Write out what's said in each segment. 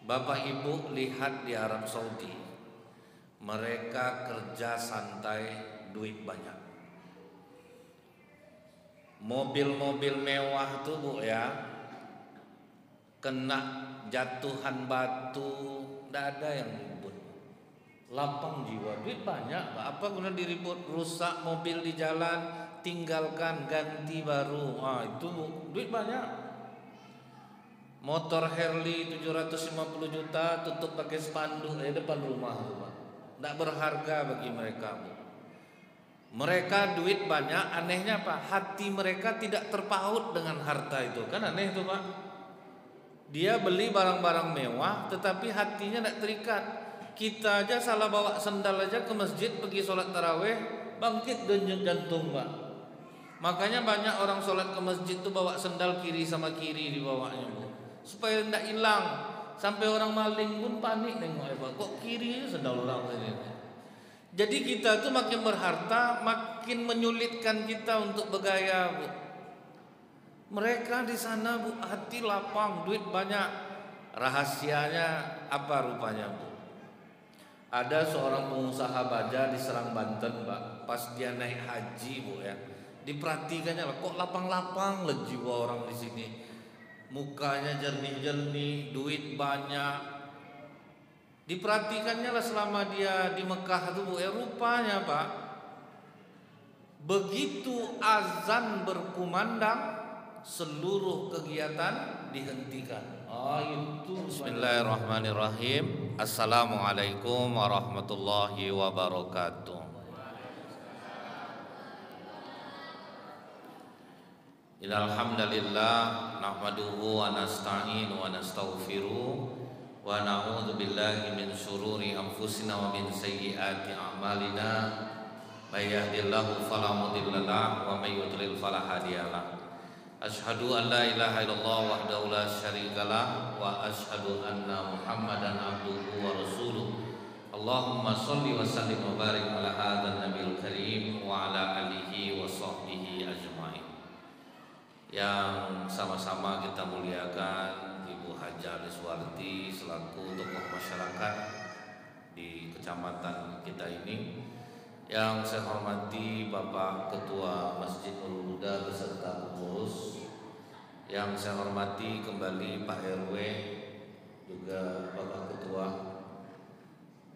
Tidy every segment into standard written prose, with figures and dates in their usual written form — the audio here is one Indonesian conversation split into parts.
Bapak Ibu lihat di Arab Saudi, mereka kerja santai, duit banyak. Mobil-mobil mewah tuh Bu ya, kena jatuhan batu, ndak ada yang ribut. Lapang jiwa, duit banyak. Apa guna diribut? Rusak mobil di jalan, tinggalkan, ganti baru. Itu duit banyak. Motor Harley 750 juta tutup pakai spanduk depan rumah. Nggak berharga bagi mereka. Mereka duit banyak, anehnya apa? Hati mereka tidak terpaut dengan harta itu. Kan aneh itu Pak. Dia beli barang-barang mewah tetapi hatinya tidak terikat. Kita aja salah bawa sendal aja ke masjid pergi sholat taraweh, bangkit denyut jantung Pak. Makanya banyak orang sholat ke masjid tuh bawa sendal kiri sama kiri di bawahnya Bu, supaya tidak hilang. Sampai orang maling pun panik nengok Pak, kok kiri sendal orang ini. Jadi kita tuh makin berharta makin menyulitkan kita untuk bergaya Bu. Mereka di sana Bu hati lapang, duit banyak. Rahasianya apa rupanya Bu? Ada seorang pengusaha baja di Serang Banten Pak, pas dia naik haji Bu ya, diperhatikannya lah, kok lapang-lapang lah jiwa orang di sini. Mukanya jernih-jernih, duit banyak. Diperhatikannya lah selama dia di Mekah itu Bu ya, rupanya Pak, begitu azan berkumandang seluruh kegiatan dihentikan. Itu Bismillahirrahmanirrahim. Assalamualaikum warahmatullahi wabarakatuh. Innal hamdalillah nahmaduhu wa nasta'inu wa nastaghfiruh wa na'udzu billahi min syururi anfusina wa min sayyiati a'malina. May yahdihillahu fala mudhillalah wa may yudlil fala hadiyalah. Asyhadu an la ilaha illallah wahdahu la syarikalah wa asyhadu anna Muhammadan abduhu wa rasuluh. Allahumma shalli wa sallim wa barik ala hadzal nabiyil karim wa ala alihi wa sahbihi ajmain. Yang sama-sama kita muliakan Ibu Hajah Liswarti selaku tokoh masyarakat di kecamatan kita ini. Yang saya hormati Bapak Ketua Masjid Nurul Huda beserta pengurus. Yang saya hormati kembali Pak RW juga Bapak Ketua.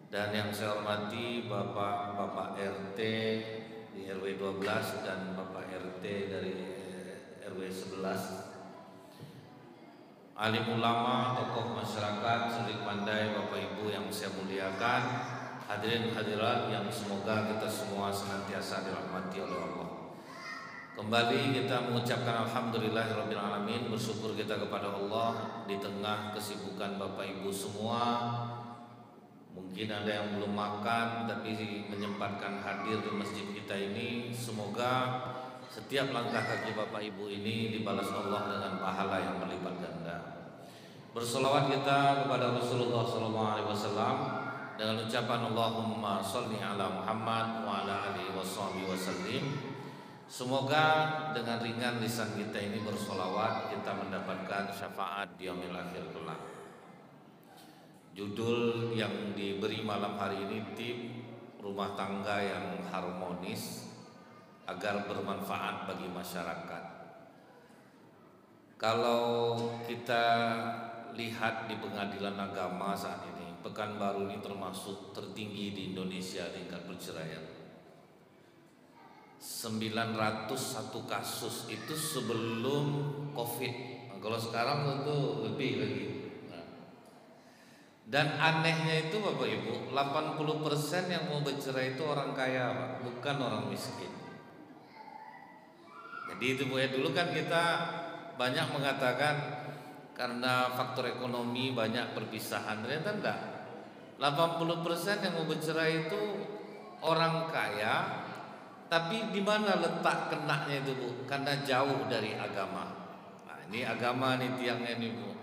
Dan yang saya hormati Bapak RT di RW 12 dan Bapak RT dari RW 11. Alim ulama, tokoh masyarakat, selik pandai, Bapak Ibu yang saya muliakan, hadirin hadirat yang semoga kita semua senantiasa dirahmati oleh Allah. Kembali kita mengucapkan alhamdulillahirabbil alamin, bersyukur kita kepada Allah di tengah kesibukan Bapak Ibu semua. Mungkin ada yang belum makan tapi menyempatkan hadir di masjid kita ini. Semoga setiap langkah kaki Bapak Ibu ini dibalas Allah dengan pahala yang berlipat ganda. Bersolawat kita kepada Rasulullah SAW dengan ucapan Allahumma sholli ala Muhammad wa ala alihi wasallim. Semoga dengan ringan lisan kita ini bersolawat kita mendapatkan syafaat di yaumil akhir kelak. Judul yang diberi malam hari ini, tip rumah tangga yang harmonis agar bermanfaat bagi masyarakat. Kalau kita lihat di pengadilan agama saat ini, Pekanbaru ini termasuk tertinggi di Indonesia tingkat perceraian. 901 kasus itu sebelum Covid. Kalau sekarang tentu lebih lagi. Dan anehnya itu Bapak Ibu, 80% yang mau bercerai itu orang kaya Pak, bukan orang miskin. Jadi itu Bu ya, dulu kan kita banyak mengatakan karena faktor ekonomi banyak perpisahan, ternyata enggak. 80% yang mau bercerai itu orang kaya, tapi di mana letak kenaknya itu Bu? Karena jauh dari agama. Nah, ini agama nih tiangnya nih Bu.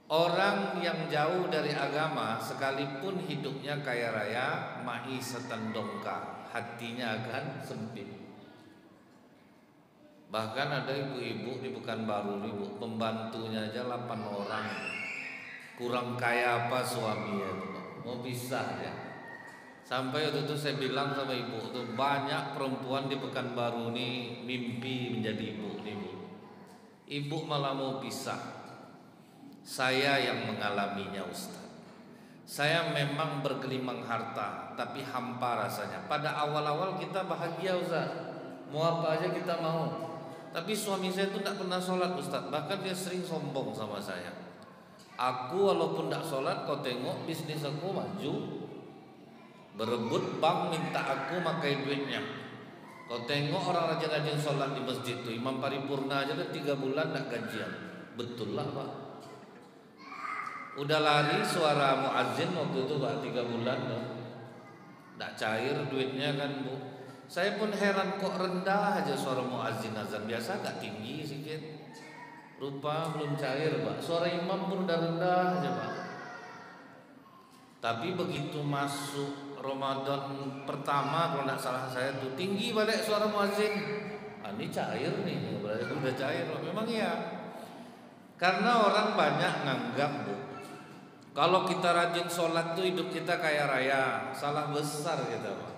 Orang yang jauh dari agama sekalipun hidupnya kaya raya, maisatan dongka, hatinya akan sempit. Bahkan ada ibu-ibu di Pekanbaru, ibu pembantunya aja 8 orang. kurang kaya apa suaminya tuh, Pak. Mau pisah ya. Sampai waktu itu saya bilang sama ibu tuh, banyak perempuan di Pekanbaru nih mimpi menjadi ibu nih Bu. Ibu malah mau pisah. Saya yang mengalaminya Ustaz. Saya memang bergelimang harta, tapi hampa rasanya. Pada awal-awal kita bahagia Ustaz, mau apa aja kita mau. Tapi suami saya tuh tidak pernah sholat Ustaz. Bahkan dia sering sombong sama saya. Aku walaupun tidak sholat, kau tengok bisnis aku maju. Berebut bank minta aku makai duitnya. Kau tengok orang rajin-rajin sholat di masjid tuh, imam paripurna aja udah 3 bulan tak gajian. Betul lah Pak. Udah lari suara muazzin waktu itu Pak, 3 bulan tuh. Tak cair duitnya kan Bu. Saya pun heran kok rendah aja suara muazzin azan. Biasa agak tinggi sedikit. Rupa belum cair Pak. Suara imam pun udah rendah aja Pak. Tapi begitu masuk Ramadan pertama kalau tidak salah saya tuh tinggi balik suara muazzin. Ini cair nih, berarti udah cair. Memang iya. Karena orang banyak nganggap Bu, kalau kita rajin sholat tuh hidup kita kaya raya. Salah besar kita Pak.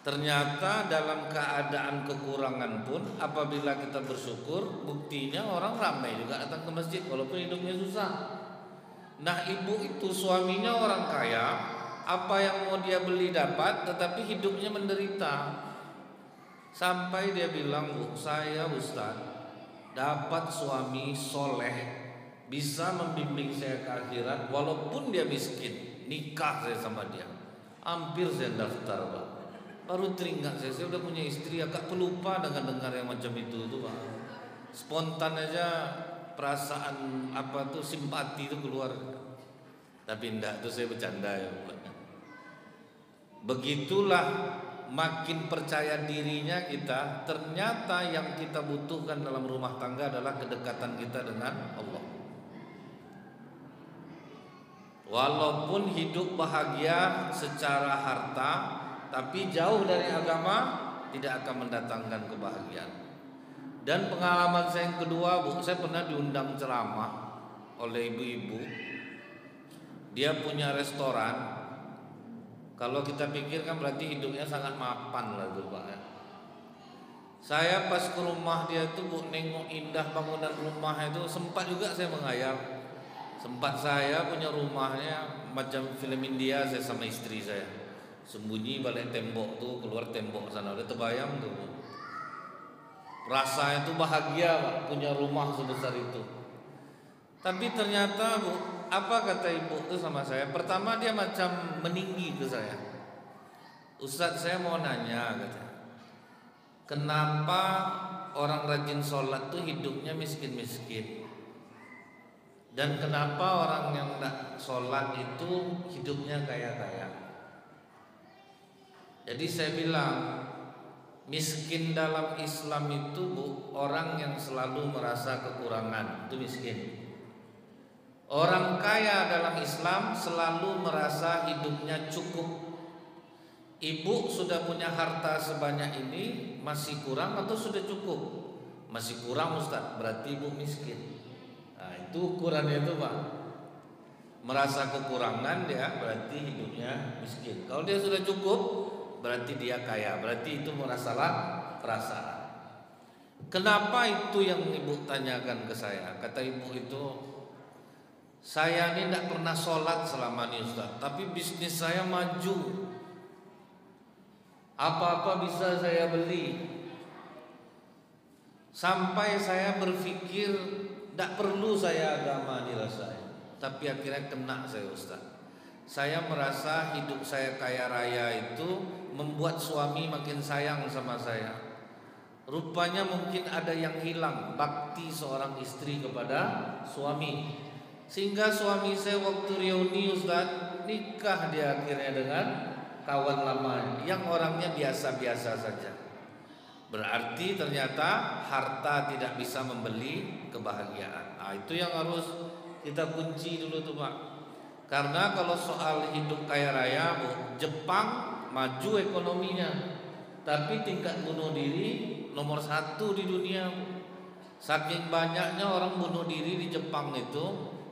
Ternyata dalam keadaan kekurangan pun apabila kita bersyukur, buktinya orang ramai juga datang ke masjid walaupun hidupnya susah. Nah ibu itu suaminya orang kaya, apa yang mau dia beli dapat, tetapi hidupnya menderita. Sampai dia bilang, Bu, saya Ustaz dapat suami soleh, bisa membimbing saya ke akhirat, walaupun dia miskin, nikah saya sama dia. Hampir saya daftar Pak. Baru teringat saya udah punya istri, agak pelupa dengan dengar yang macam itu Pak. Spontan aja perasaan apa tuh simpati itu keluar. Tapi enggak, itu saya bercanda ya Pak. Begitulah makin percaya dirinya kita, ternyata yang kita butuhkan dalam rumah tangga adalah kedekatan kita dengan Allah. Walaupun hidup bahagia secara harta, tapi jauh dari agama tidak akan mendatangkan kebahagiaan. Dan pengalaman saya yang kedua Bu, saya pernah diundang ceramah oleh ibu-ibu. Dia punya restoran. Kalau kita pikir kan berarti hidupnya sangat mapan lah tuh Pak. Saya pas ke rumah dia tuh Bu, nengok indah bangunan rumah itu, sempat juga saya menghayal. Sempat saya punya rumahnya macam film India, saya sama istri saya sembunyi balik tembok tuh, keluar tembok sana, udah terbayang tuh Bu. Rasanya tuh bahagia Pak, punya rumah sebesar itu. Tapi ternyata Bu, apa kata ibu tuh sama saya? Pertama dia macam meninggi ke saya. Ustadz, saya mau nanya katanya, kenapa orang rajin sholat tuh hidupnya miskin-miskin, dan kenapa orang yang tidak sholat itu hidupnya kaya-kaya? Jadi saya bilang, miskin dalam Islam itu Bu, orang yang selalu merasa kekurangan, itu miskin. Orang kaya dalam Islam selalu merasa hidupnya cukup. Ibu sudah punya harta sebanyak ini, masih kurang atau sudah cukup? Masih kurang Ustaz, berarti ibu miskin. Nah itu ukurannya itu Pak. Merasa kekurangan dia, berarti hidupnya miskin. Kalau dia sudah cukup, berarti dia kaya, berarti itu masalah perasaan. Kenapa itu yang ibu tanyakan ke saya? Kata ibu itu, saya ini tidak pernah sholat selama ini Ustaz, tapi bisnis saya maju. Apa-apa bisa saya beli. Sampai saya berpikir tidak perlu saya agama dirasain. Tapi akhirnya kena saya Ustaz. Saya merasa hidup saya kaya raya itu membuat suami makin sayang sama saya. Rupanya mungkin ada yang hilang bakti seorang istri kepada suami. Sehingga suami saya waktu reuni Ustaz, nikah dia akhirnya dengan kawan lama yang orangnya biasa-biasa saja. Berarti ternyata harta tidak bisa membeli kebahagiaan. Nah, itu yang harus kita kunci dulu tuh Pak. Karena kalau soal hidup kaya raya Bu, Jepang maju ekonominya, tapi tingkat bunuh diri nomor 1 di dunia. Saking banyaknya orang bunuh diri di Jepang itu,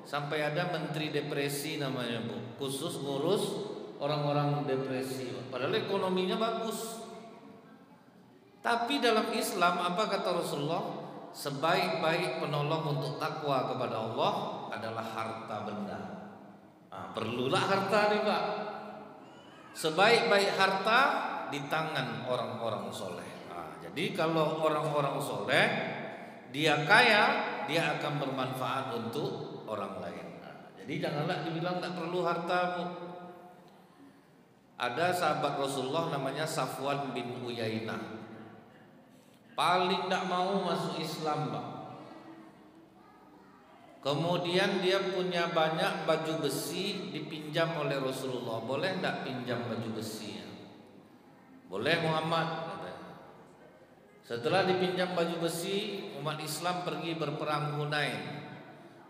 sampai ada menteri depresi namanya Bu, khusus ngurus orang-orang depresi. Padahal ekonominya bagus. Tapi dalam Islam apa kata Rasulullah? Sebaik-baik penolong untuk takwa kepada Allah adalah harta benda. Perlulah harta nih Pak. Sebaik-baik harta di tangan orang-orang soleh. Jadi kalau orang-orang soleh dia kaya, dia akan bermanfaat untuk orang lain. Jadi janganlah dibilang tak perlu harta Bu. Ada sahabat Rasulullah namanya Safwan bin Uyainah, paling tak mau masuk Islam Pak. Kemudian dia punya banyak baju besi dipinjam oleh Rasulullah. Boleh tak pinjam baju besi? Boleh Muhammad, katanya. Setelah dipinjam baju besi, umat Islam pergi berperang Hunain.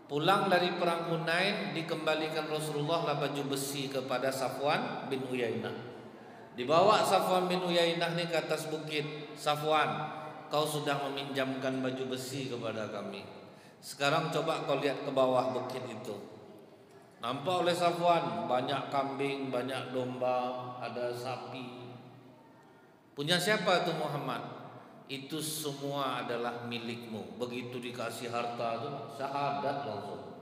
Pulang dari perang Hunain, dikembalikan Rasulullah lah baju besi kepada Safwan bin Uyainah. Dibawa Safwan bin Uyainah ni ke atas bukit. Safwan, kau sudah meminjamkan baju besi kepada kami. Sekarang coba kau lihat ke bawah bukit itu. Nampak oleh Safwan banyak kambing, banyak domba, ada sapi. Punya siapa itu Muhammad? Itu semua adalah milikmu. Begitu dikasih harta itu syahadat langsung.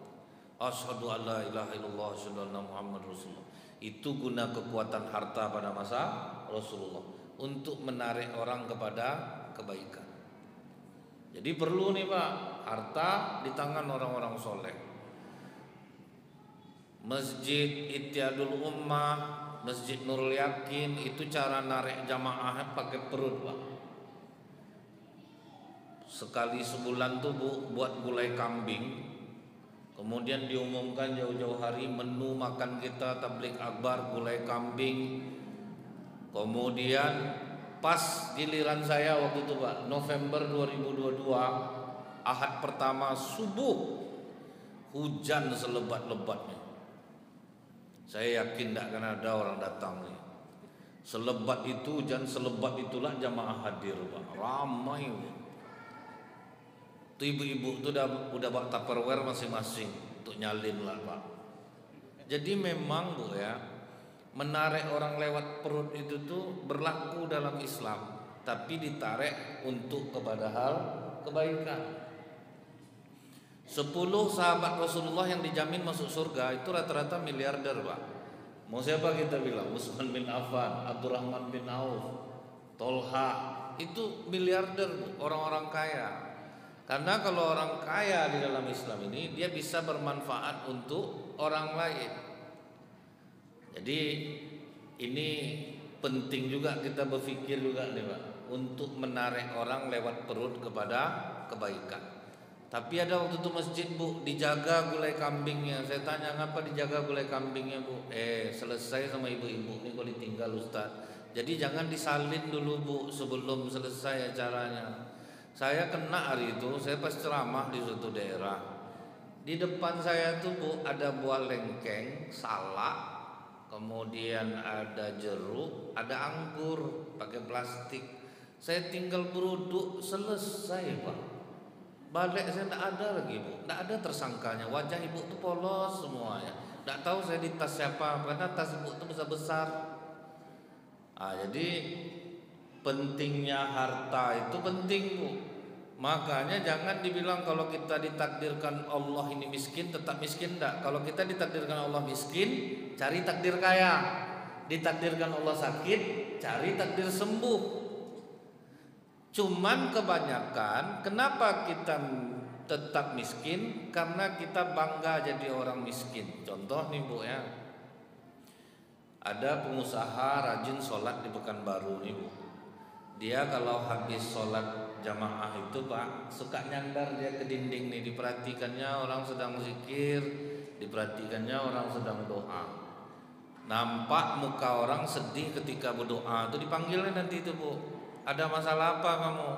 Asyhadu an la ilaha illallah asyhadu anna Muhammad Rasulullah. Itu guna kekuatan harta pada masa Rasulullah untuk menarik orang kepada kebaikan. Jadi perlu nih Pak, harta di tangan orang-orang soleh. Masjid Ittihadul Ummah, Masjid Nurul Yakin, itu cara narik jamaah pakai perut Pak. Sekali sebulan tuh Bu, buat gulai kambing. Kemudian diumumkan jauh-jauh hari menu makan kita tabligh akbar gulai kambing. Kemudian pas giliran saya waktu itu Pak, November 2022, Ahad pertama subuh, hujan selebat-lebatnya. Saya yakin tidak akan ada orang datang nih. Selebat itu, hujan selebat itulah jamaah hadir Pak, ramai. Itu ibu-ibu itu udah bawa Tupperware masing-masing untuk nyalin lah Pak. Jadi memang Bu ya, menarik orang lewat perut itu tuh berlaku dalam Islam, tapi ditarik untuk kepada hal kebaikan. 10 sahabat Rasulullah yang dijamin masuk surga itu rata-rata miliarder Pak. Mau siapa kita bilang? Utsman bin Affan, Abdurrahman bin Auf, Tolha, itu miliarder, orang-orang kaya. Karena kalau orang kaya di dalam Islam ini dia bisa bermanfaat untuk orang lain. Jadi ini penting juga kita berpikir juga nih Pak, untuk menarik orang lewat perut kepada kebaikan. Tapi ada waktu itu masjid Bu, dijaga gulai kambingnya. Saya tanya ngapa dijaga gulai kambingnya Bu? Selesai sama ibu-ibu ini kok ditinggal Ustaz. Jadi jangan disalin dulu Bu sebelum selesai acaranya. Saya kena hari itu, saya pas ceramah di suatu daerah. Di depan saya tuh Bu ada buah lengkeng, salak, kemudian ada jeruk, ada anggur pakai plastik. Saya tinggal beruduk, selesai Pak. Balik saya tidak ada lagi Bu, tidak ada tersangkanya. Wajah ibu itu polos semuanya. Tidak tahu saya di tas siapa, karena tas ibu itu besar-besar. Jadi pentingnya harta itu penting Bu. Makanya jangan dibilang kalau kita ditakdirkan Allah ini miskin tetap miskin, enggak. Kalau kita ditakdirkan Allah miskin, cari takdir kaya. Ditakdirkan Allah sakit, cari takdir sembuh. Cuman kebanyakan kenapa kita tetap miskin? Karena kita bangga jadi orang miskin. Contoh nih Bu ya, ada pengusaha rajin sholat di Pekanbaru nih Bu. Dia kalau habis sholat jamaah itu Pak, suka nyandar dia ke dinding nih. Diperhatikannya orang sedang zikir, diperhatikannya orang sedang doa. Nampak muka orang sedih ketika berdoa, itu dipanggilnya nanti itu Bu. Ada masalah apa kamu?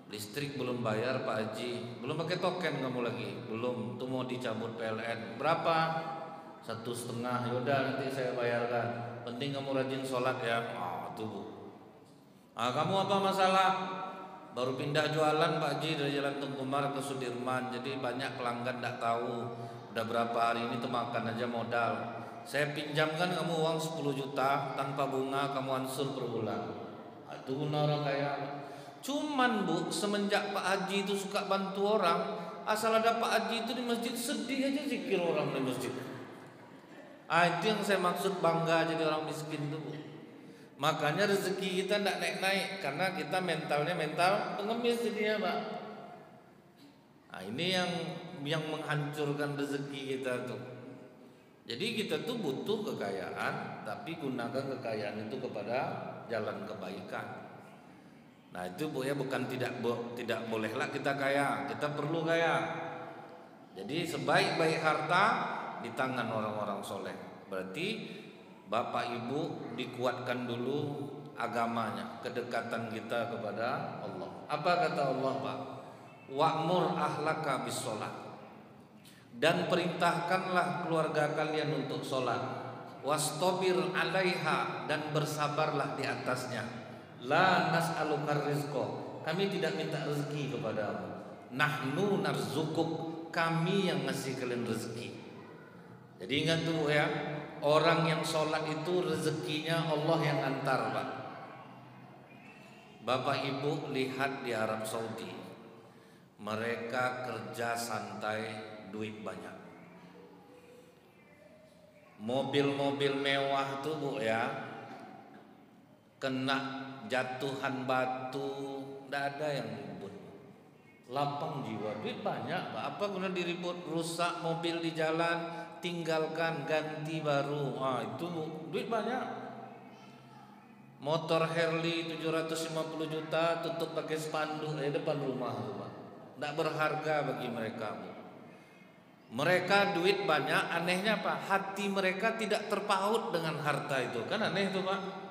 Listrik belum bayar Pak Haji. Belum pakai token kamu lagi? Belum, itu mau dicabut PLN. Berapa? 1,5. Yaudah nanti saya bayarkan. Penting kamu rajin sholat ya. Tuh Bu. Kamu apa masalah? Baru pindah jualan Pak Haji dari Jalan Tengkumar ke Sudirman. Jadi banyak pelanggan tidak tahu udah berapa hari ini tuh makan aja modal. Saya pinjamkan kamu uang 10 juta tanpa bunga, kamu ansur per bulan. Itu guna orang kaya. Cuman Bu, semenjak Pak Haji itu suka bantu orang, asal ada Pak Haji itu di masjid, sedih aja zikir orang di masjid. Itu yang saya maksud bangga jadi orang miskin itu Bu. Makanya rezeki kita tidak naik-naik karena kita mentalnya mental pengemis jadinya Pak. Ini yang menghancurkan rezeki kita tuh. Jadi kita tuh butuh kekayaan, tapi gunakan kekayaan itu kepada jalan kebaikan. Nah itu Bu ya, bukan tidak bolehlah kita kaya, kita perlu kaya. Jadi sebaik-baik harta di tangan orang-orang soleh. Berarti Bapak Ibu dikuatkan dulu agamanya, kedekatan kita kepada Allah. Apa kata Allah Pak? Wa'mur ahlaka bis sholat, dan perintahkanlah keluarga kalian untuk sholat. Wastabir alaiha, dan bersabarlah di atasnya. La nas'alukar rizqo, kami tidak minta rezeki kepadamu. Nahnu narzukuk, kami yang ngasih kalian rezeki. Jadi ingat dulu ya, orang yang sholat itu rezekinya Allah yang antar Pak. Bapak Ibu lihat di Arab Saudi, mereka kerja santai, duit banyak. Mobil-mobil mewah tuh Bu ya, kena jatuhan batu, tidak ada yang ribut. Lapang jiwa, duit banyak Pak. Apa guna diribut? Rusak mobil di jalan, tinggalkan, ganti baru. Itu duit banyak. Motor Harley 750 juta tutup pakai spanduk di depan rumah tuh Pak. Tidak berharga bagi mereka Bu. Mereka duit banyak, anehnya Pak, hati mereka tidak terpaut dengan harta itu. Kan aneh tuh Pak.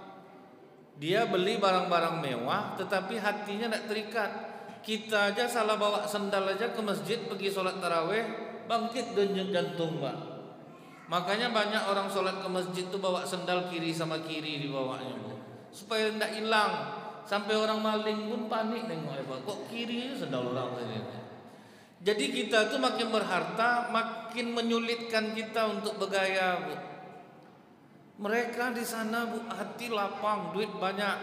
Dia beli barang-barang mewah tetapi hatinya tidak terikat. Kita aja salah bawa sendal aja ke masjid pergi sholat taraweh, bangkit denyut jantung Pak. Makanya banyak orang sholat ke masjid tuh bawa sendal kiri sama kiri di bawahnya Bu, supaya tidak hilang. Sampai orang maling pun panik nengok Pak, kok kiri sendal orang ini. Jadi kita tuh makin berharta makin menyulitkan kita untuk bergaya Bu. Mereka di sana Bu, hati lapang, duit banyak.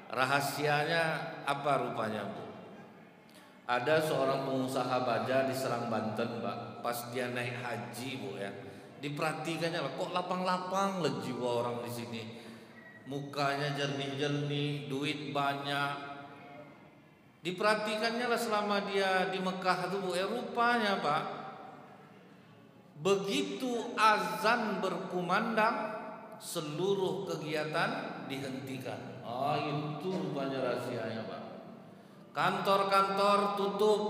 Rahasianya apa rupanya Bu? Ada seorang pengusaha baja di Serang Banten Pak, pas dia naik haji Bu ya, diperhatikannya lah, kok lapang-lapang lah jiwa orang di sini. Mukanya jernih-jernih, duit banyak. Diperhatikannya lah selama dia di Mekah itu Bu ya, rupanya Pak, begitu azan berkumandang, seluruh kegiatan dihentikan. Itu rupanya rahasianya Pak. Kantor-kantor tutup,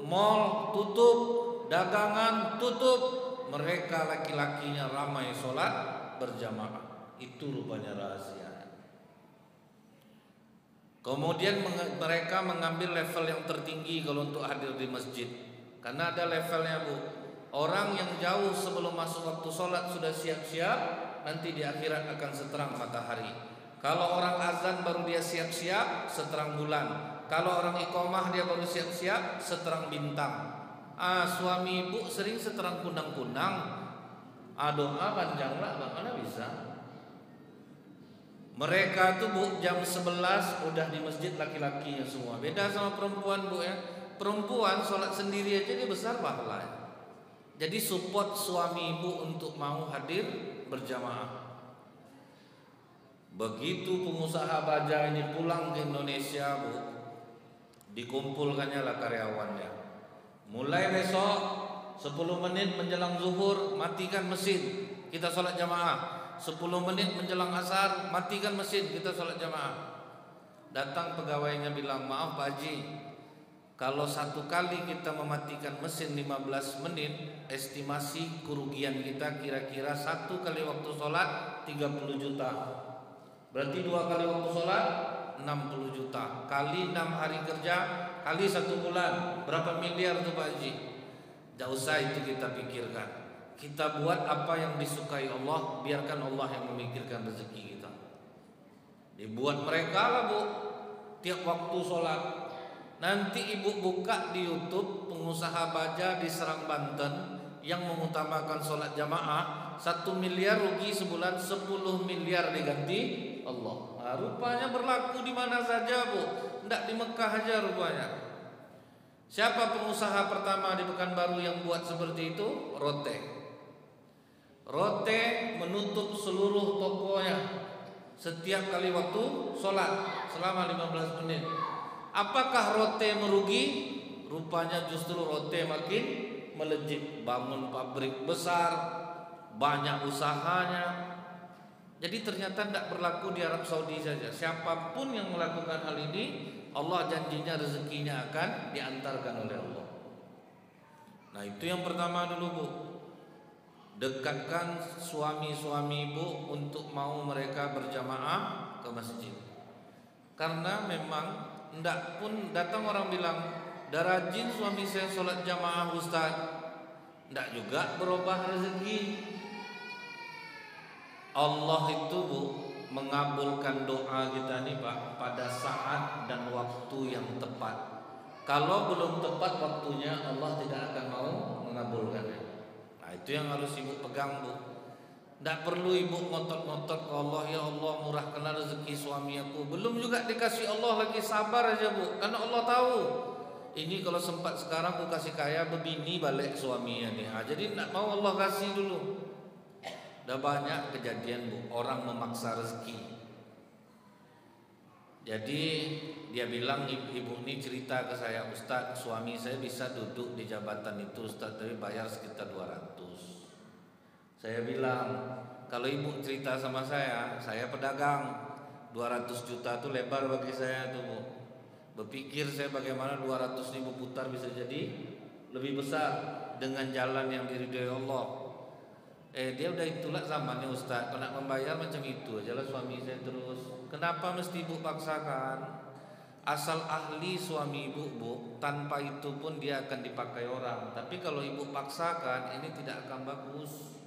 mal tutup, dagangan tutup. Mereka laki-lakinya ramai sholat berjamaah. Itu rupanya rahasianya. Kemudian mereka mengambil level yang tertinggi kalau untuk hadir di masjid. Karena ada levelnya Bu. Orang yang jauh sebelum masuk waktu sholat sudah siap-siap, nanti di akhirat akan seterang matahari. Kalau orang azan baru dia siap-siap, seterang bulan. Kalau orang iqamah dia baru siap-siap, seterang bintang. Suami ibu sering seterang kunang-kunang. Doa panjanglah, bagaimana bisa? Mereka tuh Bu jam 11 udah di masjid laki-lakinya semua. Beda sama perempuan Bu ya. Perempuan sholat sendiri aja dia besar pahalanya. Jadi support suami ibu untuk mau hadir berjamaah. Begitu pengusaha baja ini pulang ke Indonesia Bu, dikumpulkannya lah karyawannya. Mulai besok 10 menit menjelang zuhur matikan mesin, kita sholat jamaah. 10 menit menjelang asar matikan mesin, kita sholat jamaah. Datang pegawainya bilang, maaf Pak Haji, kalau satu kali kita mematikan mesin 15 menit, estimasi kerugian kita kira-kira 1 kali waktu sholat 30 juta. Berarti 2 kali waktu sholat 60 juta. Kali 6 hari kerja, kali 1 bulan, berapa miliar tuh Pak Haji? Tidak usah itu kita pikirkan. Kita buat apa yang disukai Allah, biarkan Allah yang memikirkan rezeki kita. Dibuat mereka lah Bu, tiap waktu sholat. Nanti ibu buka di YouTube pengusaha baja di Serang Banten yang mengutamakan sholat jamaah, 1 miliar rugi sebulan, 10 miliar diganti Allah. Nah, rupanya berlaku di mana saja bu, tidak di Mekah aja rupanya. Siapa pengusaha pertama di Pekanbaru yang buat seperti itu? Rote. Rote menutup seluruh tokonya setiap kali waktu sholat selama 15 menit. Apakah Rote merugi? Rupanya justru Rote makin melejit, bangun pabrik besar, banyak usahanya. Jadi ternyata tidak berlaku di Arab Saudi saja. Siapapun yang melakukan hal ini, Allah janjinya rezekinya akan diantarkan oleh Allah. Nah itu yang pertama dulu bu. Dekatkan suami-suami ibu untuk mau mereka berjamaah ke masjid. Karena memang ndak pun datang orang bilang, dah rajin suami saya sholat jamaah Ustaz, ndak juga berubah rezeki. Allah itu bu mengabulkan doa kita nih pak pada saat dan waktu yang tepat. Kalau belum tepat waktunya, Allah tidak akan mau mengabulkannya. Nah itu yang harus ibu pegang bu. Tidak perlu ibu ngotot-ngotot ke Allah, ya Allah murahkanlah rezeki suami aku. Belum juga dikasih Allah lagi, sabar aja bu. Karena Allah tahu ini kalau sempat sekarang aku kasih kaya, begini balik suaminya nih. Nah, jadi tidak mau Allah kasih dulu. Udah banyak kejadian bu, orang memaksa rezeki. Jadi dia bilang, ibu ini cerita ke saya, Ustaz suami saya bisa duduk di jabatan itu Ustaz, tapi bayar sekitar 200. Saya bilang, kalau ibu cerita sama saya pedagang, 200 juta itu lebar bagi saya tuh bu. Berpikir saya bagaimana 200 ribu putar bisa jadi lebih besar dengan jalan yang diridhoi Allah. Dia udah itulah zamannya Ustaz, kalau nak membayar macam itu aja lah suami saya terus. Kenapa mesti ibu paksakan? Asal ahli suami ibu bu, tanpa itu pun dia akan dipakai orang. Tapi kalau ibu paksakan, ini tidak akan bagus.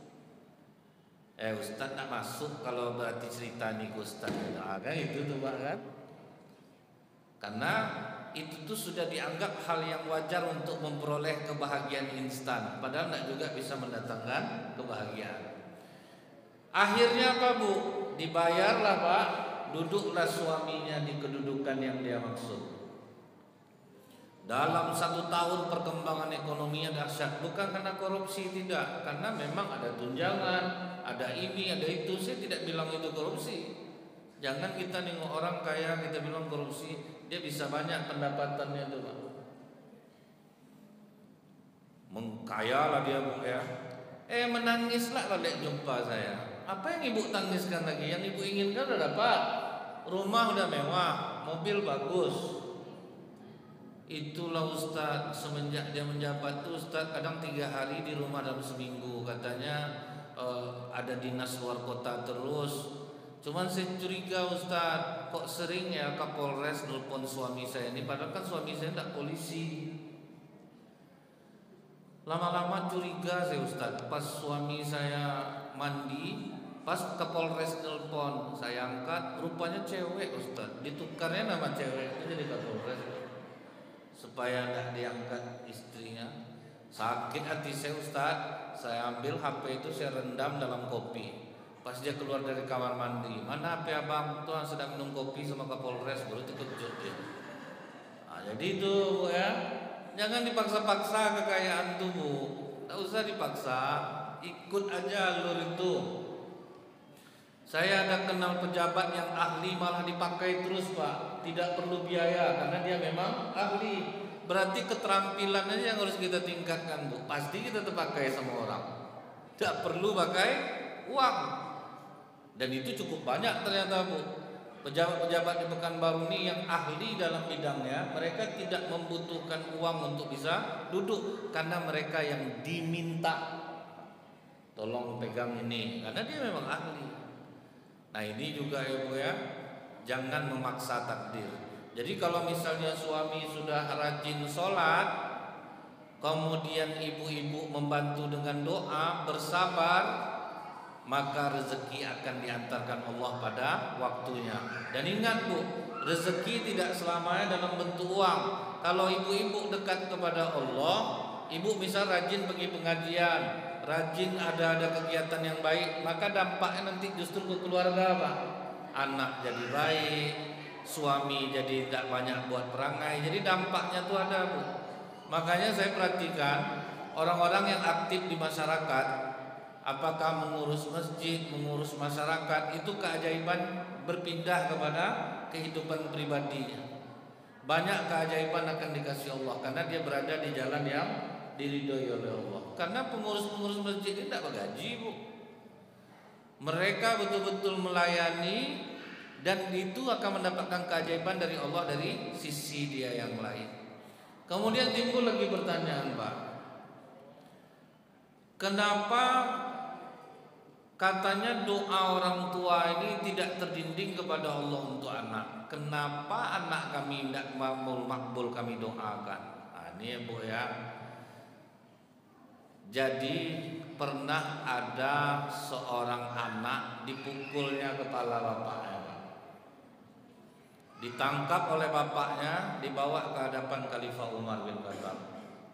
Ustaz nak masuk kalau berarti cerita nih Ustaz. Nah, kan itu tuh Pak kan. Karena itu tuh sudah dianggap hal yang wajar untuk memperoleh kebahagiaan instan, padahal tidak juga bisa mendatangkan kebahagiaan. Akhirnya apa bu? Dibayarlah Pak, duduklah suaminya di kedudukan yang dia maksud. Dalam 1 tahun perkembangan ekonominya dahsyat, bukan karena korupsi, tidak, karena memang ada tunjangan, ada ini, ada itu. Saya tidak bilang itu korupsi. Jangan kita nengok orang kaya kita bilang korupsi, dia bisa banyak pendapatannya itu Pak. Mengkayalah dia bu ya. Menangislah kalau dia jumpa saya. Apa yang ibu tangiskan lagi? Yang ibu inginkan udah dapat, rumah udah mewah, mobil bagus. Itulah Ustaz, semenjak dia menjabat tuh Ustaz kadang 3 hari di rumah dalam seminggu. Katanya ada dinas luar kota terus. Cuman saya curiga Ustaz, kok sering ya Kapolres nelpon suami saya ini, padahal kan suami saya tidak polisi. Lama-lama curiga saya Ustaz, pas suami saya mandi, pas Kapolres nelpon, saya angkat, rupanya cewek Ustaz. Ditukarnya nama cewek itu jadi Kapolres supaya tidak diangkat istrinya. Sakit hati saya Ustaz. Saya ambil HP itu, saya rendam dalam kopi. Pas dia keluar dari kamar mandi, mana HP abang? Tuhan sedang minum kopi sama Kapolres. Baru terkejut dia. Nah, jadi itu bu ya, jangan dipaksa-paksa kekayaan tuh bu. Tak usah dipaksa, ikut aja alur itu. Saya ada kenal pejabat yang ahli malah dipakai terus Pak, tidak perlu biaya karena dia memang ahli. Berarti keterampilan aja yang harus kita tingkatkan bu. Pasti kita terpakai sama orang, tidak perlu pakai uang. Dan itu cukup banyak ternyata bu. Pejabat-pejabat di Pekanbaru ini yang ahli dalam bidangnya, mereka tidak membutuhkan uang untuk bisa duduk, karena mereka yang diminta tolong pegang ini, karena dia memang ahli. Nah ini juga ya bu ya, jangan memaksa takdir. Jadi kalau misalnya suami sudah rajin sholat, kemudian ibu-ibu membantu dengan doa, bersabar, maka rezeki akan diantarkan Allah pada waktunya. Dan ingat bu, rezeki tidak selamanya dalam bentuk uang. Kalau ibu-ibu dekat kepada Allah, ibu misal rajin pergi pengajian, rajin ada kegiatan yang baik, maka dampaknya nanti justru ke keluarga apa? Anak jadi baik, suami jadi tidak banyak buat perangai. Jadi dampaknya tuh ada, Bu. Makanya saya perhatikan orang-orang yang aktif di masyarakat, apakah mengurus masjid, mengurus masyarakat, itu keajaiban berpindah kepada kehidupan pribadinya. Banyak keajaiban akan dikasih Allah karena dia berada di jalan yang diridhoi oleh Allah. Karena pengurus-pengurus masjid ini tidak bergaji, Bu. Mereka betul-betul melayani dan itu akan mendapatkan keajaiban dari Allah dari sisi dia yang lain. Kemudian timbul lagi pertanyaan, Pak. Kenapa katanya doa orang tua ini tidak terdinding kepada Allah untuk anak? Kenapa anak kami tidak makbul kami doakan? Nah, ini ya, Bu ya. Jadi pernah ada seorang anak dipukulnya kepala bapaknya, ditangkap oleh bapaknya, dibawa ke hadapan Khalifah Umar bin Khattab.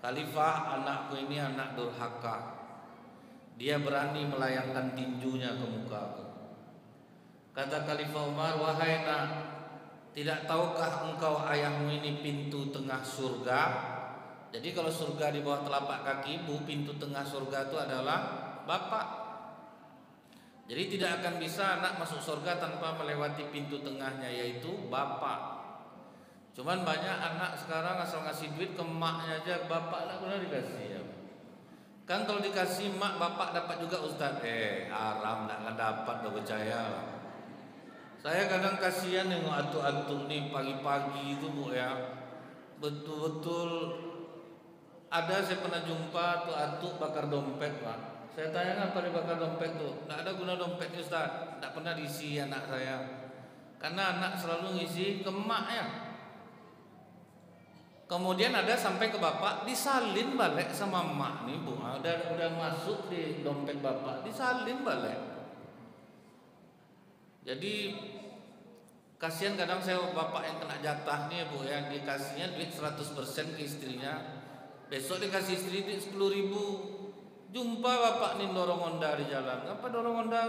Khalifah, anakku ini anak durhaka. Dia berani melayangkan tinjunya ke mukaku. Kata Khalifah Umar, wahai nak, tidak tahukah engkau ayahmu ini pintu tengah surga? Jadi kalau surga di bawah telapak kaki ibu, pintu tengah surga itu adalah bapak. Jadi tidak akan bisa anak masuk surga tanpa melewati pintu tengahnya, yaitu bapak. Cuman banyak anak sekarang asal ngasih duit ke emaknya aja, bapak tak pernah dikasih ya. Kan kalau dikasih mak, bapak dapat juga Ustaz. Haram, tak akan dapat, gak percaya. Saya kadang kasihan yang atuk-atuk nih pagi-pagi itu, Bu ya. Betul-betul ada, saya pernah jumpa tuh atuk bakar dompet, Pak. Saya tanya apa dibakar dompet tuh? Nggak ada guna dompetnya Ustaz. Nggak pernah diisi anak saya. Karena anak selalu ngisi ke emaknya. Kemudian ada sampai ke bapak, disalin balik sama emak nih, Bu. Udah masuk di dompet bapak, disalin balik. Jadi kasihan kadang saya bapak yang kena jatah nih, Bu ya, dikasihnya duit 100% ke istrinya. Besok dikasih istri duit 10.000. Jumpa bapak nih dorong Honda di jalan. Apa dorong Honda?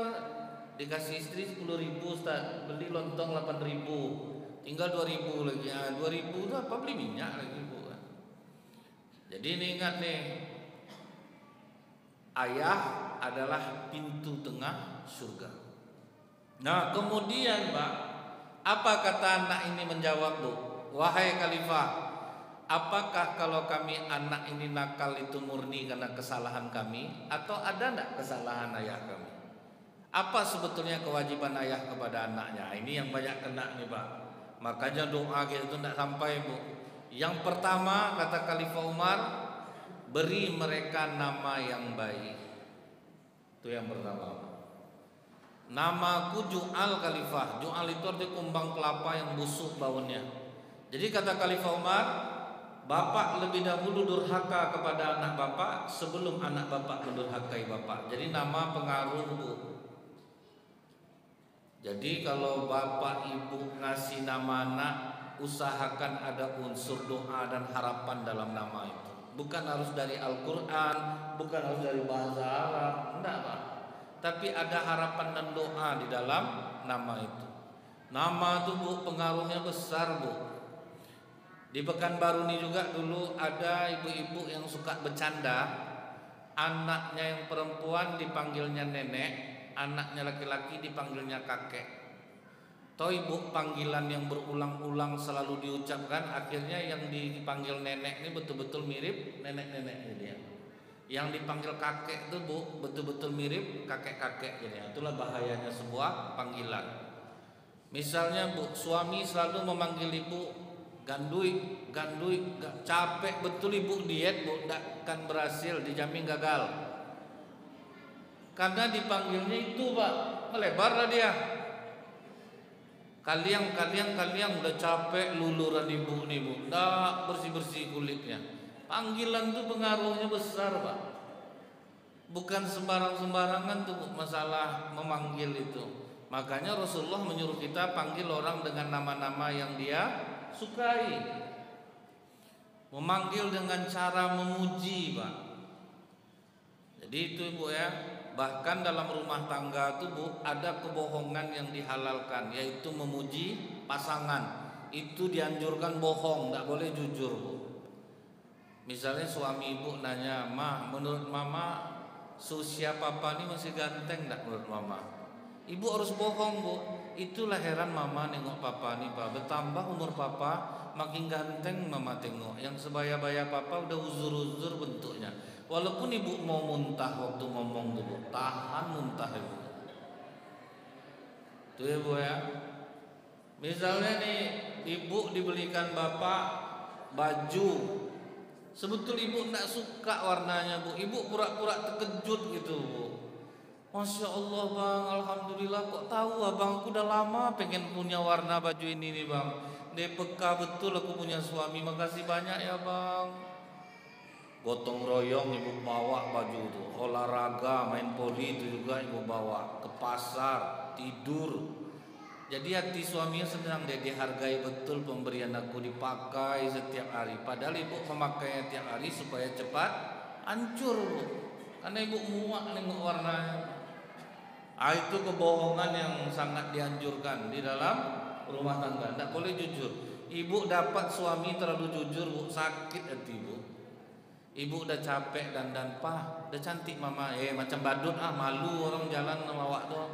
Dikasih istri 10.000 Ustaz, beli lontong 8.000. Tinggal 2.000 lagi. 2.000 itu apa, beli minyak lagi, Bu. Jadi ini ingat nih, ayah adalah pintu tengah surga. Nah kemudian, Pak, apa kata anak ini menjawab, Bu? Wahai Khalifah, apakah kalau kami anak ini nakal itu murni karena kesalahan kami, atau ada enggak kesalahan ayah kami? Apa sebetulnya kewajiban ayah kepada anaknya? Ini yang banyak kena nih, Pak. Makanya doa kita itu tidak sampai, Bu. Yang pertama kata Khalifah Umar, beri mereka nama yang baik. Itu yang pertama. Namaku Ju'al Khalifah. Ju'al itu artinya kumbang kelapa yang busuk baunya. Jadi kata Khalifah Umar, bapak lebih dahulu durhaka kepada anak bapak sebelum anak bapak mendurhakai bapak. Jadi nama pengaruh, Bu. Jadi kalau bapak ibu ngasih nama anak, usahakan ada unsur doa dan harapan dalam nama itu. Bukan harus dari Al-Quran, bukan harus dari bahasa Arab, enggak, Pak. Tapi ada harapan dan doa di dalam nama itu. Nama itu, Bu, pengaruhnya besar, Bu. Di Pekanbaru ini juga dulu ada ibu-ibu yang suka bercanda. Anaknya yang perempuan dipanggilnya nenek, anaknya laki-laki dipanggilnya kakek. Toh ibu, panggilan yang berulang-ulang selalu diucapkan, akhirnya yang dipanggil nenek ini betul-betul mirip nenek-neneknya dia. Yang dipanggil kakek itu, Bu, betul-betul mirip kakek-kakek gitu ya. Itulah bahayanya sebuah panggilan. Misalnya, Bu, suami selalu memanggil ibu gandui, capek betul ibu diet, Bu, tidak akan berhasil, dijamin gagal. Karena dipanggilnya itu, Pak, melebarlah dia. Kalian udah capek luluran ibu nih, Bu, nggak bersih-bersih kulitnya. Panggilan tuh pengaruhnya besar, Pak. Bukan sembarangan tuh, Bu, masalah memanggil itu. Makanya Rasulullah menyuruh kita panggil orang dengan nama-nama yang dia sukai. Memanggil dengan cara memuji, Pak. Jadi itu Ibu ya. Bahkan dalam rumah tangga itu Bu, ada kebohongan yang dihalalkan, yaitu memuji pasangan. Itu dianjurkan bohong, tidak boleh jujur Bu. Misalnya suami Ibu nanya, "Ma, menurut Mama usia Papa ini masih ganteng tidak menurut Mama?" Ibu harus bohong Bu. Itulah heran Mama nengok Papa nih Pak. Bertambah umur Papa, makin ganteng Mama tengok. Yang sebaya-baya Papa udah uzur-uzur bentuknya. Walaupun Ibu mau muntah waktu ngomong tuh Bu, tahan muntah Ibu. Tuh ya Bu ya. Misalnya nih Ibu dibelikan Bapak baju, sebetul Ibu tidak suka warnanya Bu. Ibu pura-pura terkejut gitu Bu. Masya Allah Bang, Alhamdulillah, kok tahu Abang, aku udah lama pengen punya warna baju ini nih Bang. Dia peka betul aku punya suami, makasih banyak ya Bang. Gotong royong Ibu bawa baju itu, olahraga, main poli itu juga Ibu bawa, ke pasar, tidur. Jadi hati suaminya senang, dia dihargai betul pemberian aku, dipakai setiap hari. Padahal Ibu memakainya tiap hari supaya cepat hancur Bu. Karena Ibu muak nengok warnanya. Itu kebohongan yang sangat dianjurkan di dalam rumah tangga. Tidak boleh jujur. Ibu dapat suami terlalu jujur Bu, sakit hati Bu. Ibu udah capek dandan, "Pak, udah cantik Mama." Macam badut malu orang jalan sama awak tuh.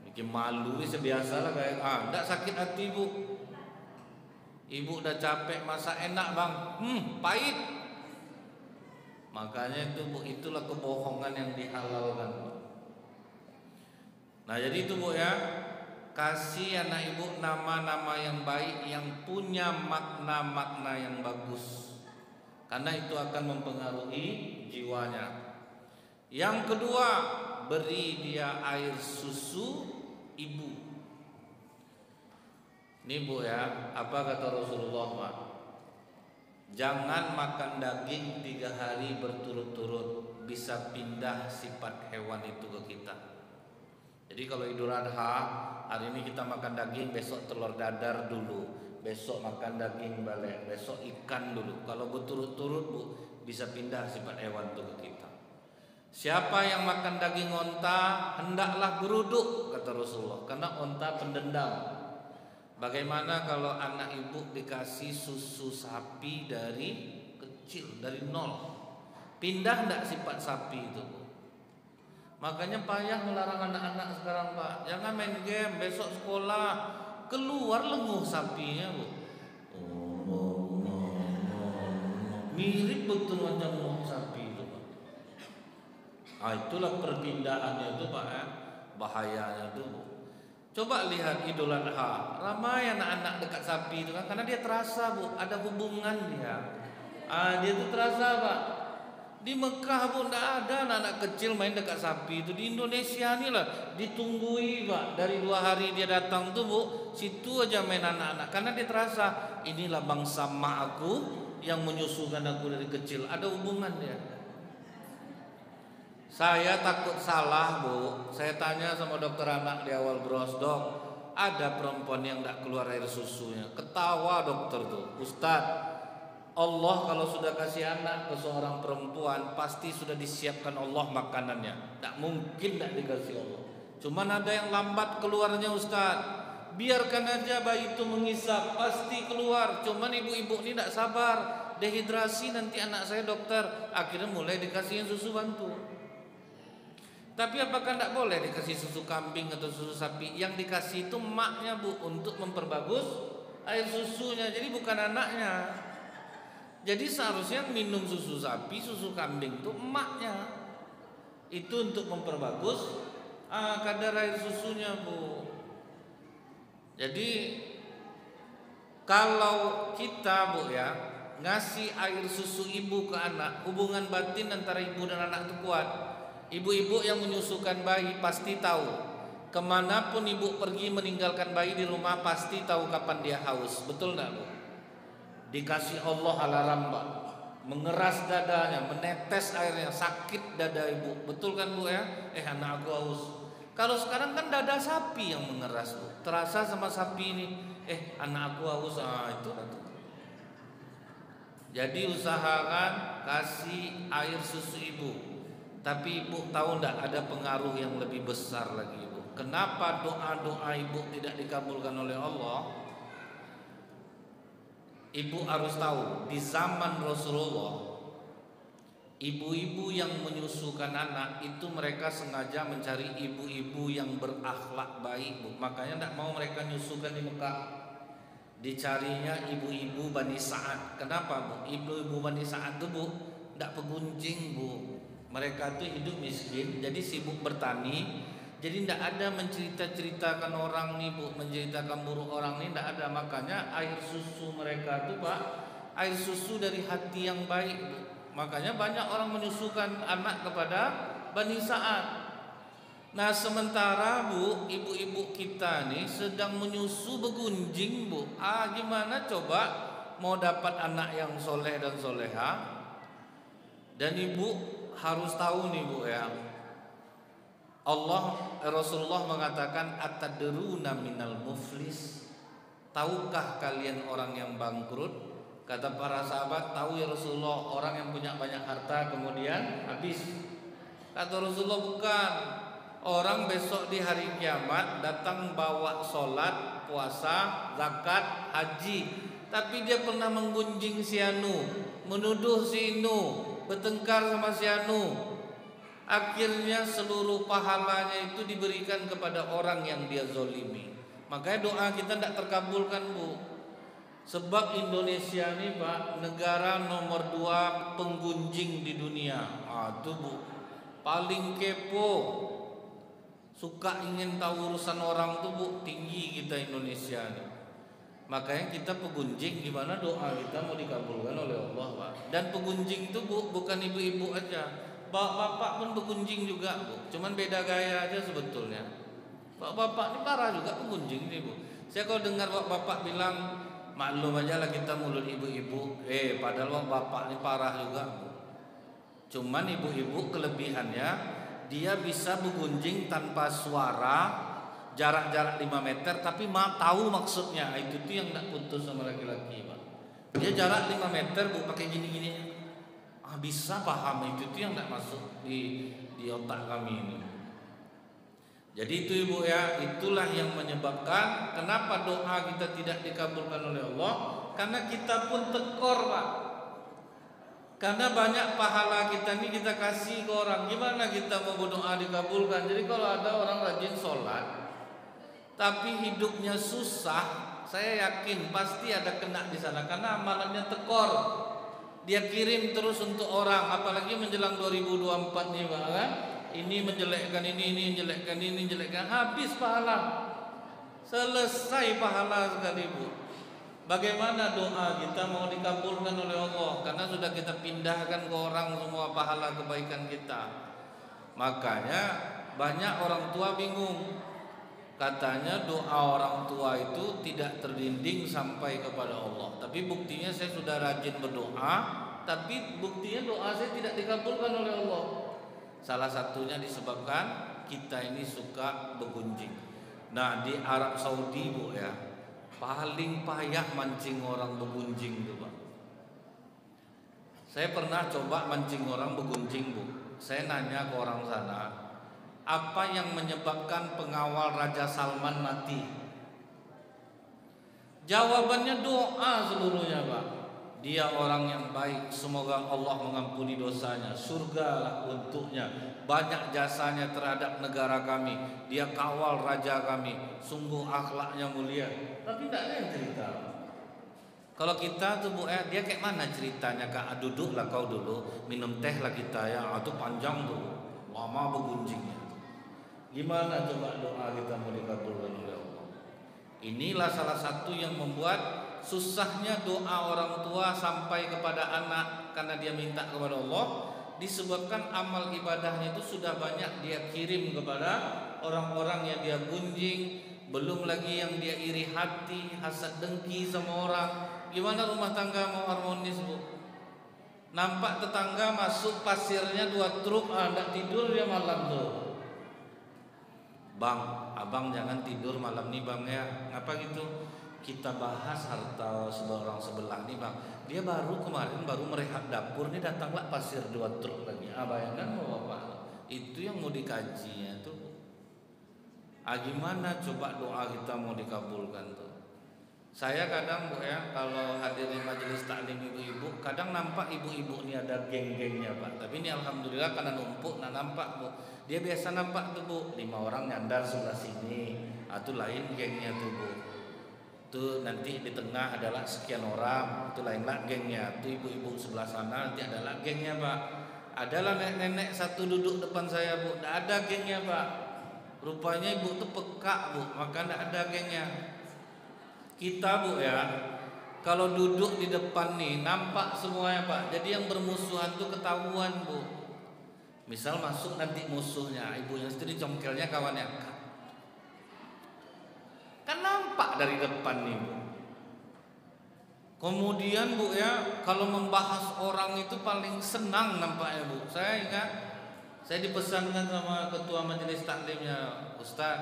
Bikin malu sebiasa lah kayak tidak sakit hati Bu. Ibu udah capek masak enak Bang, pahit. Makanya itu Bu, itulah kebohongan yang dihalalkan Bu. Nah jadi itu Bu ya, kasih anak Ibu nama-nama yang baik, yang punya makna-makna yang bagus, karena itu akan mempengaruhi jiwanya. Yang kedua, beri dia air susu ibu. Ini Bu ya, apa kata Rasulullah Pak? Jangan makan daging 3 hari berturut-turut, bisa pindah sifat hewan itu ke kita. Jadi kalau Idul Adha, hari ini kita makan daging, besok telur dadar dulu, besok makan daging balik, besok ikan dulu. Kalau berturut-turut Bu, bisa pindah sifat hewan itu ke kita. Siapa yang makan daging onta, hendaklah geruduk, kata Rasulullah, karena onta pendendam. Bagaimana kalau anak Ibu dikasih susu sapi dari kecil, dari nol? Pindah enggak sifat sapi itu Bu? Makanya payah melarang anak-anak sekarang Pak. Jangan main game, besok sekolah, keluar lenguh sapinya Bu. Mirip betul macam lenguh sapi itu Pak. Itulah perpindahannya itu Pak ya. Bahayanya itu Bu. Coba lihat Idul Adha, ramai anak-anak dekat sapi itu kan, karena dia terasa Bu, ada hubungan dia. Dia itu terasa Pak. Di Mekah pun tidak ada anak-anak kecil main dekat sapi itu. Di Indonesia nih lah ditunggui Pak, dari 2 hari dia datang tuh Bu, situ aja main anak-anak, karena dia terasa inilah bangsa mak aku yang menyusukan aku dari kecil, ada hubungan dia. Saya takut salah Bu, saya tanya sama dokter anak di awal bros, "Dok, ada perempuan yang tidak keluar air susunya?" Ketawa dokter tuh, "Ustadz, Allah kalau sudah kasih anak ke seorang perempuan, pasti sudah disiapkan Allah makanannya. Tak mungkin tidak dikasih Allah. Cuman ada yang lambat keluarnya Ustaz. Biarkan aja bayi itu mengisap, pasti keluar. Cuman ibu-ibu ini tidak sabar, dehidrasi nanti anak saya dokter." Akhirnya mulai dikasih susu bantu. Tapi apakah tidak boleh dikasih susu kambing atau susu sapi? Yang dikasih itu emaknya Bu, untuk memperbagus air susunya. Jadi bukan anaknya. Jadi seharusnya minum susu sapi, susu kambing itu emaknya. Itu untuk memperbagus kadar air susunya Bu. Jadi kalau kita Bu ya, ngasih air susu ibu ke anak, hubungan batin antara ibu dan anak itu kuat. Ibu-ibu yang menyusukan bayi pasti tahu, kemanapun ibu pergi meninggalkan bayi di rumah, pasti tahu kapan dia haus. Betul enggak Bu? Dikasih Allah alarm Pak, mengeras dadanya, menetes airnya, sakit dada ibu. Betul kan Bu ya? Anak aku haus. Kalau sekarang kan dada sapi yang mengeras Bu, terasa sama sapi ini. Anak aku haus. Itu. Jadi usahakan kasih air susu ibu. Tapi ibu tahu enggak, ada pengaruh yang lebih besar lagi ibu. Kenapa doa-doa ibu tidak dikabulkan oleh Allah? Ibu harus tahu, di zaman Rasulullah, ibu-ibu yang menyusukan anak itu mereka sengaja mencari ibu-ibu yang berakhlak baik, Bu. Makanya tidak mau mereka nyusukan di Mekah. Dicarinya ibu-ibu Bani Sa'ad. Kenapa, Bu? Ibu-ibu Bani Sa'ad itu, Bu, tidak pegunjing, Bu. Mereka itu hidup miskin, jadi sibuk bertani. Jadi tidak ada mencerita-ceritakan orang nih, Bu, menceritakan buruk orang nih, tidak ada. Makanya air susu mereka itu, Pak, air susu dari hati yang baik, Bu. Makanya banyak orang menyusukan anak kepada Bani Sa'ad. Nah sementara, Bu, ibu-ibu kita nih sedang menyusu begunjing, Bu. Gimana coba mau dapat anak yang soleh dan soleha? Dan ibu harus tahu nih, Bu, ya, Rasulullah mengatakan, atadruna minal muflis? Tahukah kalian orang yang bangkrut? Kata para sahabat, tahu ya Rasulullah, orang yang punya banyak harta kemudian habis. Kata Rasulullah, bukan. Orang besok di hari kiamat datang bawa sholat, puasa, zakat, haji, tapi dia pernah menggunjing si anu, menuduh si inu, bertengkar sama si anu. Akhirnya seluruh pahalanya itu diberikan kepada orang yang dia zolimi. Makanya doa kita tidak terkabulkan, Bu. Sebab Indonesia ini, Pak, negara nomor 2 penggunjing di dunia. Itu, Bu, paling kepo, suka ingin tahu urusan orang tuh, Bu, tinggi kita Indonesia ini. Makanya kita pegunjing, gimana doa kita mau dikabulkan oleh Allah, Pak. Dan pegunjing itu, Bu, bukan ibu-ibu aja, bapak-bapak pun pegunjing juga, Bu. Cuman beda gaya aja sebetulnya. Bapak-bapak ini parah juga pegunjing nih, Bu. Saya kalau dengar bapak-bapak bilang, maklum aja lah kita mulut ibu-ibu, padahal bapak ini parah juga, Bu. Cuman ibu-ibu kelebihannya, dia bisa begunjing tanpa suara, jarak-jarak 5 meter, tapi tahu maksudnya. Itu tuh yang tidak putus sama laki-laki, Pak. Dia jarak 5 meter, Bu, pakai gini-gini, bisa paham. Itu tuh yang tidak masuk di otak kami ini. Jadi itu, Ibu, ya, itulah yang menyebabkan kenapa doa kita tidak dikabulkan oleh Allah. Karena kita pun tekor, Pak. Karena banyak pahala kita ini kita kasih ke orang. Gimana kita mau berdoa dikabulkan? Jadi kalau ada orang rajin sholat tapi hidupnya susah, saya yakin pasti ada kena di sana. Karena amalannya tekor, dia kirim terus untuk orang. Apalagi menjelang 2024 nih, Pak, kan? Ini menjelekkan ini menjelekkan ini, menjelekkan, habis pahala. Selesai pahala sekali, Bu. Bagaimana doa kita mau dikabulkan oleh Allah? Karena sudah kita pindahkan ke orang semua pahala kebaikan kita. Makanya banyak orang tua bingung. Katanya doa orang tua itu tidak terdinding sampai kepada Allah. Tapi buktinya saya sudah rajin berdoa, tapi buktinya doa saya tidak dikabulkan oleh Allah. Salah satunya disebabkan kita ini suka begunjing. Nah, di Arab Saudi, Bu, ya, paling payah mancing orang begunjing itu, Pak. Saya pernah coba mancing orang begunjing, Bu. Saya nanya ke orang sana, apa yang menyebabkan pengawal Raja Salman mati? Jawabannya doa seluruhnya, Pak. Dia orang yang baik, semoga Allah mengampuni dosanya, surga untuknya, banyak jasanya terhadap negara kami, dia kawal raja kami, sungguh akhlaknya mulia. Tapi tidak ada yang cerita. Kalau kita tuh, Bu, dia kayak mana ceritanya? Kak, duduklah kau dulu, minum teh lah kita, ya. Itu panjang tuh, lama begunjingnya. Gimana coba doa kita mau dikabulkan oleh Allah? Inilah salah satu yang membuat susahnya doa orang tua sampai kepada anak, karena dia minta kepada Allah, disebabkan amal ibadahnya itu sudah banyak dia kirim kepada orang-orang yang dia gunjing, belum lagi yang dia iri hati, hasad dengki sama orang. Gimana rumah tangga mau harmonis, Bu? Nampak tetangga masuk pasirnya 2 truk, tidak tidur dia malam tuh. Bang, abang jangan tidur malam nih, Bang, ya. Ngapa gitu? kita bahas harta seorang sebelah nih bang. Dia kemarin baru merehab dapur nih, datanglah pasir 2 truk lagi. Bayangkan bapak, itu yang mau dikajinya tuh. Gimana coba doa kita mau dikabulkan tuh? Saya kadang Bu ya, kalau hadir di majelis taklim ibu-ibu, kadang nampak ibu-ibu ini ada geng-gengnya Pak. Tapi ini alhamdulillah karena numpuk, nampak Bu. Dia biasa nampak tuh Bu, 5 orang nyandar sebelah sini, itu lain gengnya tuh Bu. Tuh nanti di tengah adalah sekian orang, itu lainlah gengnya. Tuh ibu-ibu sebelah sana nanti adalah gengnya Pak. Adalah nenek-nenek satu duduk depan saya Bu, tidak ada gengnya Pak. Rupanya ibu tuh peka Bu, maka tidak ada gengnya. Kita Bu ya, kalau duduk di depan nih nampak semuanya Pak. Jadi yang bermusuhan tuh ketahuan Bu. Misal masuk nanti musuhnya, ibu yang itu dicongkelnya kawannya, kan nampak dari depan nih Bu. Kemudian Bu ya, kalau membahas orang itu paling senang nampaknya Bu. Saya ingat, saya dipesankan sama ketua majelis taklimnya, Ustaz,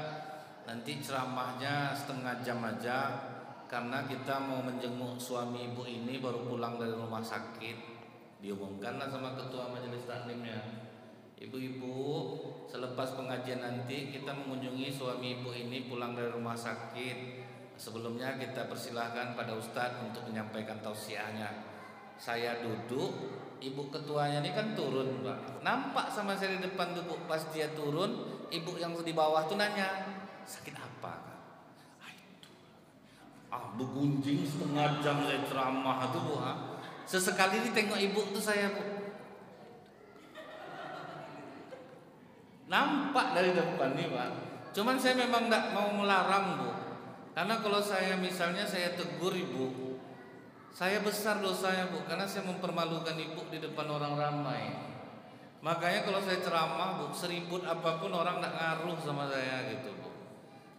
nanti ceramahnya setengah jam aja, karena kita mau menjenguk suami ibu ini baru pulang dari rumah sakit. Diumumkanlah sama ketua majelis taklimnya, ibu-ibu selepas pengajian nanti kita mengunjungi suami ibu ini pulang dari rumah sakit. Sebelumnya kita persilahkan pada Ustadz untuk menyampaikan tausiahnya. Saya duduk, ibu ketuanya ini kan turun Pak. Nampak sama saya di depan tuh Bu. Pas dia turun, ibu yang di bawah tuh nanya, sakit apa Kak? Begunjing setengah jam saya ceramah tuh Bu. Sesekali ditengok ibu tuh saya Bu. Nampak dari depan nih Pak. Cuman saya memang tidak mau melarang Bu. Karena kalau saya misalnya saya tegur ibu, saya besar dosanya Bu, karena saya mempermalukan ibu di depan orang ramai. Makanya kalau saya ceramah Bu, seribut apapun orang tidak ngaruh sama saya gitu Bu.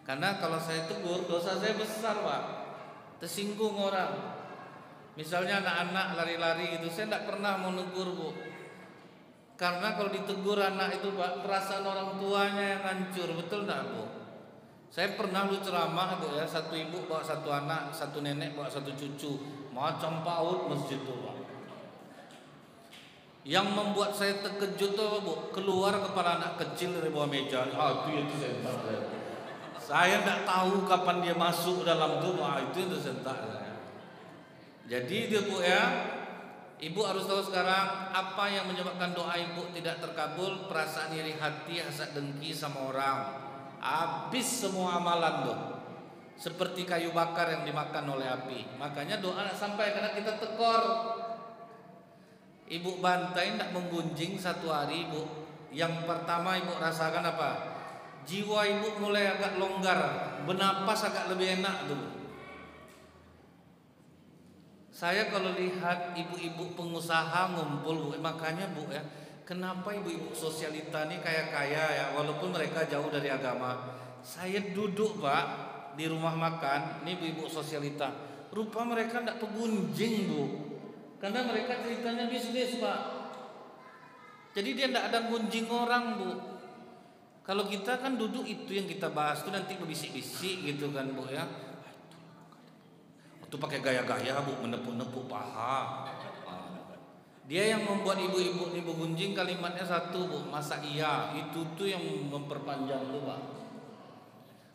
Karena kalau saya tegur, dosa saya besar Pak. Tersinggung orang. Misalnya anak-anak lari-lari gitu, saya tidak pernah mau negur Bu. Karena kalau ditegur anak itu Pak, perasaan orang tuanya yang hancur, betul tidak Bu? Saya pernah lu ceramah Bu ya, satu ibu bawa satu anak, satu nenek bawa satu cucu, macam PAUD masjid itu Pak. Yang membuat saya terkejut tuh Bu, keluar kepala anak kecil dari bawah meja. Itu saya tidak tahu kapan dia masuk dalam tuh, itu sentak saya. Jadi dia Bu ya, ibu harus tahu sekarang apa yang menyebabkan doa ibu tidak terkabul. Perasaan iri hati, hasad dengki sama orang. Habis semua amalan tuh, seperti kayu bakar yang dimakan oleh api. Makanya doa tidak sampai karena kita tekor. Ibu bantai tidak menggunjing satu hari Bu. Yang pertama ibu rasakan apa? Jiwa ibu mulai agak longgar, bernapas agak lebih enak dulu. Saya kalau lihat ibu-ibu pengusaha ngumpul Bu, makanya Bu ya, kenapa ibu-ibu sosialita ini kaya-kaya ya, walaupun mereka jauh dari agama. Saya duduk Pak di rumah makan, ini ibu-ibu sosialita, rupa mereka tidak pegunjing Bu, karena mereka ceritanya bisnis Pak. Jadi dia tidak ada gunjing orang Bu. Kalau kita kan duduk itu yang kita bahas tuh nanti berbisik-bisik gitu kan Bu ya. Itu pakai gaya-gaya Bu, menepuk-nepuk paha. Dia yang membuat ibu-ibu ini begunjing kalimatnya satu Bu, masa iya. Itu tuh yang memperpanjang tuh Pak.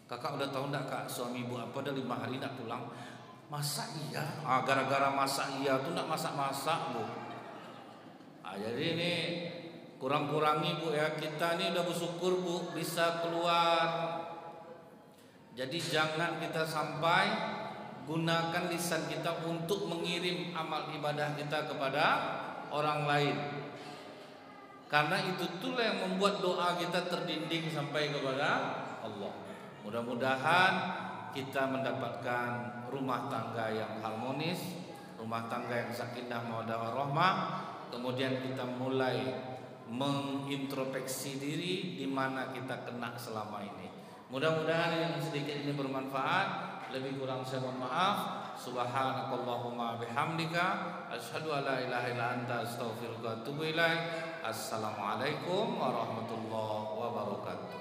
Kakak udah tahu enggak Kak, suami ibu apa udah 5 hari enggak pulang? Masa iya? Gara-gara masa iya tuh enggak masak-masak Bu. Jadi ini kurang-kurangi Bu ya, kita ini udah bersyukur Bu bisa keluar. Jadi jangan kita sampai gunakan lisan kita untuk mengirim amal ibadah kita kepada orang lain. Karena itu itulah yang membuat doa kita terdinding sampai kepada Allah. Mudah-mudahan kita mendapatkan rumah tangga yang harmonis, rumah tangga yang sakinah mawaddah warahmah. Kemudian kita mulai mengintrospeksi diri di mana kita kena selama ini. Mudah-mudahan yang sedikit ini bermanfaat. Lebih kurang saya mohon maaf. Subhanakallahumma bihamdika asyhadu an la ilaha illa anta astaghfiruka wa atubu ilaik. Assalamualaikum warahmatullahi wabarakatuh.